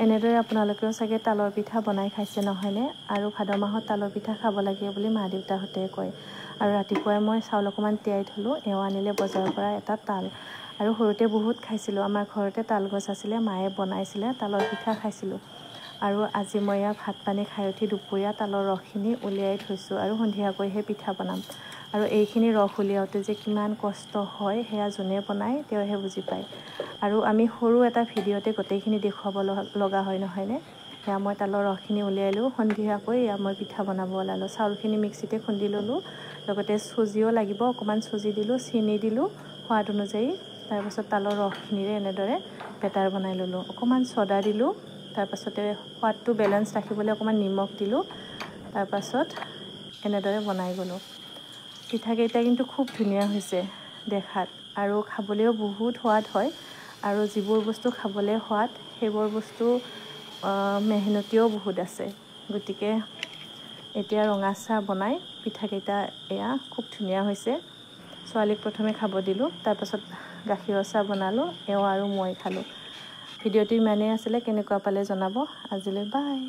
এনেদৰে আপোনালোকেও চাগে তালৰ পিঠা বনাই খাইছে নহয়নে? আৰু ভাদ মাহত তালৰ পিঠা খাব লাগে বুলি মা দেউতাহঁতে কয়। আৰু ৰাতিপুৱাই মই চাউল অকণমান তিয়াই থলোঁ। এওঁ আনিলে বজাৰৰ পৰা এটা তাল। আৰু সৰুতে বহুত খাইছিলোঁ। আমাৰ ঘৰতে তাল গছ আছিলে, মায়ে বনাইছিলে, তালৰ পিঠা খাইছিলোঁ। আৰু আজি মই ইয়াৰ ভাত পানী খাই উঠি দুপৰীয়া তালৰ ৰসখিনি উলিয়াই থৈছোঁ আৰু সন্ধিয়াকৈহে পিঠা বনাম। আৰু এইখিনি ৰস উলিয়াওঁতে যে কিমান কষ্ট হয় সেয়া যোনে বনায় তেওঁহে বুজি পায়। আৰু আমি সৰু এটা ভিডিঅ'তে গোটেইখিনি দেখুৱাব লগা হয় নহয়নে? সেয়া মই তালৰ ৰসখিনি উলিয়ালোঁ, সন্ধিয়াকৈ এয়া মই পিঠা বনাব ওলালোঁ। চাউলখিনি মিক্সিতে খুন্দি ল'লোঁ, লগতে চুজিও লাগিব, অকণমান চুজি দিলোঁ, চেনি দিলোঁ সোৱাদ অনুযায়ী। তাৰপাছত তালৰ ৰসখিনিৰে এনেদৰে বেটাৰ বনাই ল'লোঁ। অকণমান ছ'ডা দিলোঁ, তাৰপাছতে সোৱাদটো বেলেঞ্চ ৰাখিবলৈ অকণমান নিমখ দিলোঁ। তাৰপাছত এনেদৰে বনাই গ'লোঁ। পিঠাকেইটা কিন্তু খুব ধুনীয়া হৈছে দেখাত আৰু খাবলৈও বহুত সোৱাদ হয়। আৰু যিবোৰ বস্তু খাবলৈ সোৱাদ সেইবোৰ বস্তু মেহনতিও বহুত আছে। গতিকে এতিয়া ৰঙা চাহ বনাই পিঠাকেইটা এয়া খুব ধুনীয়া হৈছে। ছোৱালীক প্ৰথমে খাব দিলোঁ, তাৰপাছত গাখীৰৰ চাহ বনালোঁ, এওঁ আৰু মই খালোঁ। ভিডিঅ'টো ইমানেই আছিলে, কেনেকুৱা পালে জনাব। আজিলৈ বাই।